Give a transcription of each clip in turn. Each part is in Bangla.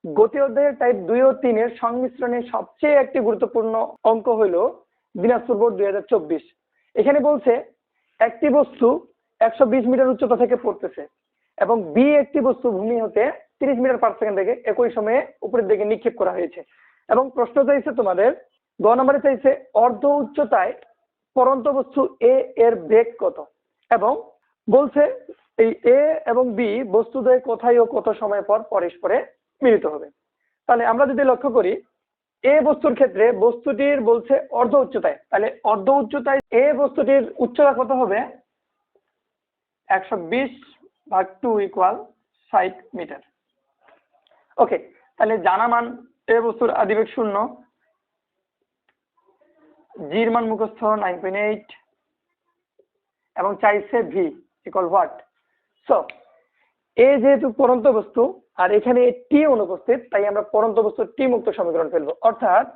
গতি অধ্যায়ের টাইপ 2 ও 3 এর সংমিশ্রণে সবচেয়ে একটি গুরুত্বপূর্ণ অঙ্ক হলো দিনাজপুর বোর্ড 2024। এখানে বলছে একটি বস্তু 120 মিটার উচ্চতা থেকে পড়তেছে এবং বি একটি বস্তু ভূমি হতে 30 মিটার পার সেকেন্ড থেকে একই সময়ে উপরের দিকে নিক্ষেপ করা হয়েছে। এবং প্রশ্ন চাইছে তোমাদের গ নম্বরে চাইছে অর্ধ উচ্চতায় পড়ন্ত বস্তু এ এর বেগ কত, এবং বলছে এই এ এবং বি বস্তুদ্বয় কোথায় ও কত সময় পর পরস্পরে মিলিত হবে। তাহলে আমরা যদি লক্ষ্য করি এ বস্তুর ক্ষেত্রে বস্তুটির বলছে অর্ধ উচ্চতায়, তাহলে অর্ধ উচ্চতায় এ বস্তুটির উচ্চতা কত হবে 120/2 = 60 মিটার। ওকে, তাহলে জানা মান এ বস্তুর আদিবেগ 0, জির মান মুখস্থ 9.8 এবং চাইছে ভি ইকুয়াল হোয়াট। সো এ যেহেতু পড়ন্ত বস্তু আর এখানে টি অনুপস্থিত, তাই আমরা পড়ন্ত বস্তুর টি মুক্ত সমীকরণ ফেলবো। অর্থাৎ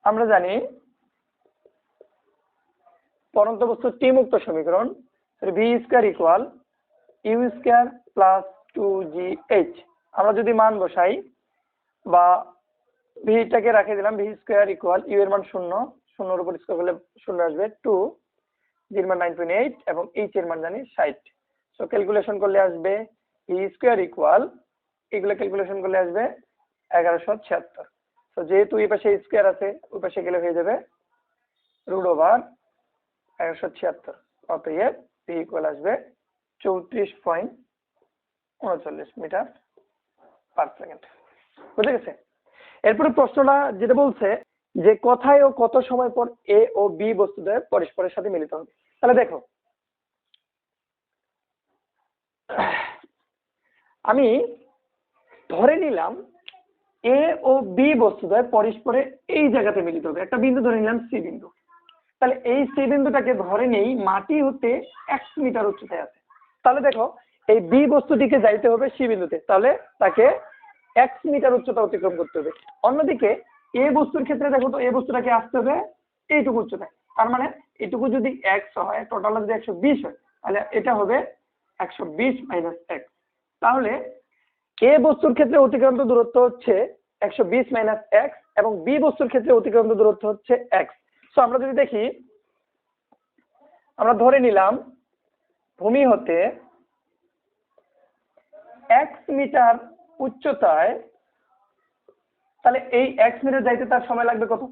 আমরা জানি পড়ন্ত বস্তুর টি মুক্ত সমীকরণ v square equal u square plus 2gh। আমরা যদি মান বসাই বা ভিটাকে রেখে দিলাম, ভি স্কয়ার ইকুয়াল ইউ এর মান 0, 0 এর উপর স্কয়ার করলে 0 আসবে, 2 জির মান 9.8 এবং এইচ এর মান জানি 60। সো ক্যালকুলেশন করলে আসবে ভি স্কয়ার ইকুয়াল, এগুলো ক্যালকুলেশন করলে আসবে 1176। সো যেহেতু এই পাশে স্কয়ার আছে ওই পাশে গেলে হয়ে যাবে √1176। অতএব ভি ইকুয়াল আসবে 34.39 মিটার পার সেকেন্ড। বুঝে গেছে? এরপরে প্রশ্নটা যেটা বলছে যে কোথায় ও কত সময় পর এ ও বি বস্তুদ্বয় পরস্পরের সাথে মিলিত হবে। তাহলে দেখো আমি ধরে নিলাম এ ও বি বস্তুদ্বয় পরস্পরে এই জায়গাতে মিলিত হবে, একটা বিন্দু ধরে নিলাম সি বিন্দু। তাহলে এই সি বিন্দুটাকে ধরে নেই মাটি হতে 1 মিটার উচ্চতায় আছে। তাহলে দেখো এই বি বস্তুটিকে যাইতে হবে সি বিন্দুতে, তাহলে তাকে 1 মিটার উচ্চতা অতিক্রম করতে হবে। অন্যদিকে এ বস্তুর ক্ষেত্রে দেখো তো এ বস্তুটাকে আসতে হবে এইটুকু উচ্চতায়, তার মানে এটুকু যদি x হয়, টোটাল যদি 120 হয়, তাহলে এটা হবে 120 - x। তাহলে এ বস্তুর ক্ষেত্রে অতিক্রান্ত দূরত্ব হচ্ছে 120 - x এবং বি বস্তুর ক্ষেত্রে অতিক্রান্ত দূরত্ব হচ্ছে x। সো আমরা যদি দেখি, আমরা ধরে নিলাম ভূমি হতে 1 মিটার উচ্চতায়, তাহলে এই 1 মিটার যাইতে তার সময় লাগবে কত,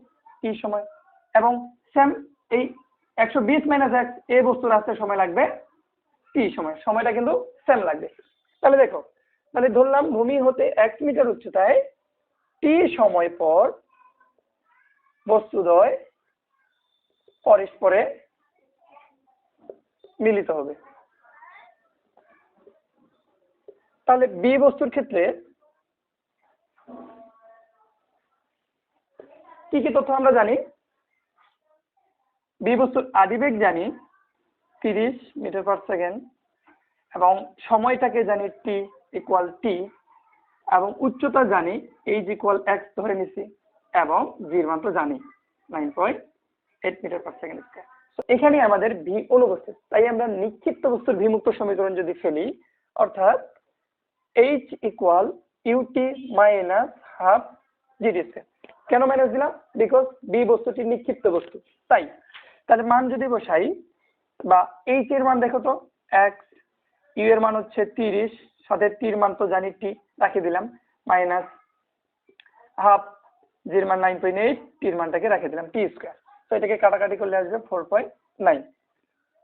t সময়, এবং সেম এই 120 - x এ বস্তুর আসতে সময় লাগবে t সময়, সময়টা কিন্তু সেম লাগবে। তাহলে দেখো, তাহলে ধরলাম ভূমি হতে 1 মিটার উচ্চতায় t সময় পর বস্তুদ্বয় পরস্পরে মিলিত হবে। তাহলে বি বস্তুর ক্ষেত্রে কি কি তথ্য আমরা জানি? বি বস্তুর আদিবেগ জানি 30 মিটার পার সেকেন্ড এবং সময়টাকে জানি t ইকুয়াল t, এবং উচ্চতা জানি h ইকুয়াল x ধরে নিছি, এবং জির মান তো জানি 9.8 মিটার পার সেকেন্ড স্কয়ার। তো এখানে আমাদের ভি অনুপস্থিত, তাই আমরা নিক্ষিপ্ত বস্তুর ভি মুক্ত সমীকরণ যদি ফেলি, অর্থাৎ h equal ut minus half g d square. কেন মাইনাস দিলাম? বিকজ বি বস্তুটি নিক্ষিপ্ত বস্তু, তাই। তাহলে মান যদি বসাই বা h এর মান দেখো তো x, u এর মান হচ্ছে 30, সাথে টির মান তো জানি t রাখি দিলাম, মাইনাস হাফ জির মান 9.8, টির মানটাকে রাখি দিলাম t স্কয়ার। তো এটাকে কাটাকাটি করলে আসবে 4.9।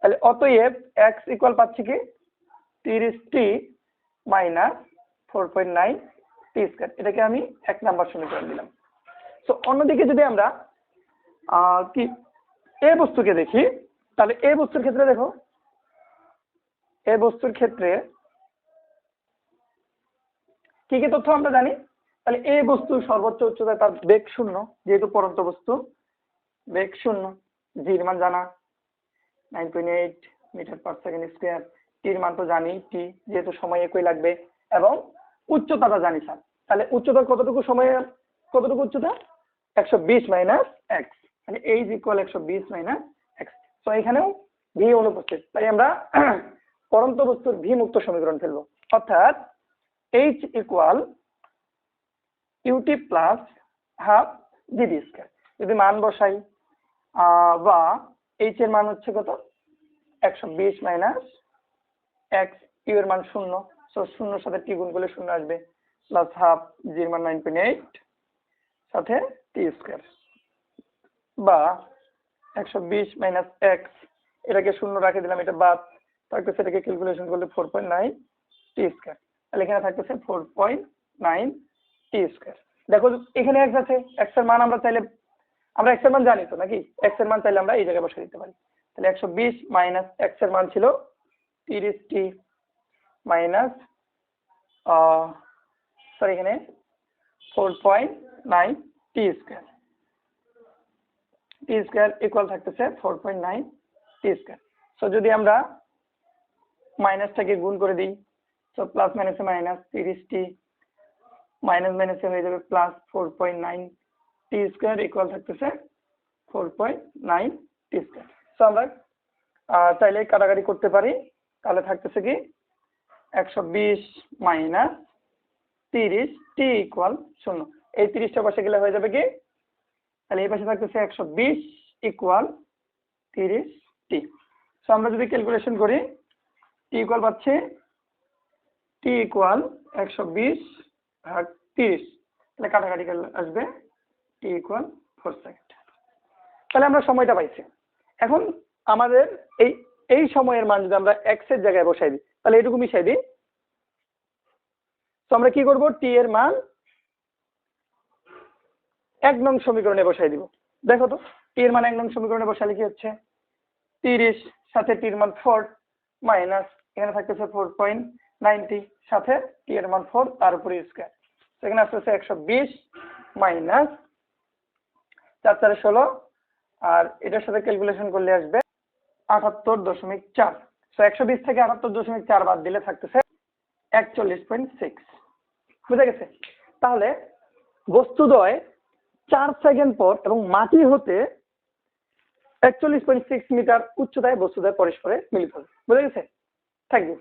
তাহলে অতএব x ইকুয়াল পাচ্ছি কি 30t মাইনাস 4.9 t স্কয়ার। এটাকে আমি 1 নাম্বার সমীকরণ দিলাম। সো অন্যদিকে যদি আমরা কি এ বস্তুকে দেখি, তাহলে এ বস্তুর ক্ষেত্রে দেখো, এ বস্তুর ক্ষেত্রে কি কি তথ্য আমরা জানি? তাহলে এই বস্তু সর্বোচ্চ উচ্চতায় তার বেগ 0, যেহেতু পড়ন্ত বস্তু বেগ 0, জির মান জানা 9.8 মিটার পার সেকেন্ড স্কয়ার, টির মান তো জানি t যেহেতু সময় একই লাগবে, এবং উচ্চতাটা জানি স্যার। তাহলে উচ্চতা কতটুকু, সময়ে কতটুকু উচ্চতা 120 - x, মানে h ইকুয়াল 120 - x। তো এখানেও ভি অনুপস্থিত, তাই আমরা পড়ন্ত বস্তুর ভি মুক্ত সমীকরণ ফেলবো। অর্থাৎ h equal u t plus half g d square. যদি মান বসাই বা এইচ এর মান হচ্ছে কত 120 মাইনাস এক্স, ইউ এর মান 0, সো 0 সাথে টি গুণ করলে 0 আসবে, প্লাস হাফ জি এর মান 9.8 সাথে টি স্কয়ার, বা 120 মাইনাস এক্স, এটাকে 0 রাখে দিলাম, এটা বাদ থাকতেছে, এটাকে ক্যালকুলেশন করলে 4.9 টি স্কয়ার। তাহলে এখানে থাকতেছে 4.9 টি স্কয়ার। দেখো এখানে এক্স আছে, এক্স এর মান আমরা চাইলে, আমরা এক্স এর মান জানি তো নাকি, এক্স এর মান চাইলে আমরা এই জায়গায় বসিয়ে দিতে পারি। তাহলে 120 মাইনাস এক্স এর মান ছিল 30 টি মাইনাস সরি এখানে 4.9 টি স্কয়ার, টি স্কয়ার ইকুয়াল থাকতেছে 4.9 টি স্কয়ার। সো যদি আমরা মাইনাসটাকে গুণ করে দিই, সো প্লাস মাইনাসে মাইনাস 30 টি মাইনাস মাইনাসে হয়ে যাবে প্লাস 4.9 টি স্কয়ার ইকুয়াল থাকতেছে 4.9 টি স্কয়ার। সো আমরা চাইলে কাটাকাটি করতে পারি, তাহলে থাকতেছে কি 120 মাইনাস 30 টি ইকুয়াল 0, এই 30টা পাশে গেলে হয়ে যাবে কি, তাহলে এই পাশে থাকতেছে 120 ইকুয়াল 30 টি। সো আমরা যদি ক্যালকুলেশন করি টি ইকুয়াল পাচ্ছি টি ইকুয়াল 120 ভাগ 30, তাহলে কাটাকাটি করলে আসবে টি ইকুয়াল 4 সেকেন্ড। তাহলে আমরা সময়টা পাইছি। এখন আমাদের এই সময়ের মান যদি আমরা এক্স এর জায়গায় বসাই দিই, তাহলে এইটুকু মিশাই দিই, তো আমরা কি করব, টি এর মান 1 নং সমীকরণে বসাই দিব। দেখো তো টি এর মান 1 নং সমীকরণে বসালে কি হচ্ছে, 30 সাথে টি এর মান 4 মাইনাস এখানে থাকতেছে 4.90 সাথে টি এর মান 4 তার উপরে স্কয়ার, সেখানে আসতেছে 120 মাইনাস 4 4 16, আর এটার সাথে ক্যালকুলেশন করলে আসবে 78.4। সো 120 থেকে 78.4 বাদ দিলে থাকতেছে 41.6। বুঝা গেছে? তাহলে বস্তুদ্বয় 4 সেকেন্ড পর এবং মাটি হতে 41.6 মিটার উচ্চতায় বস্তুদ্বয় পরস্পরে মিলিত হবে। বুঝা গেছে? Thank you.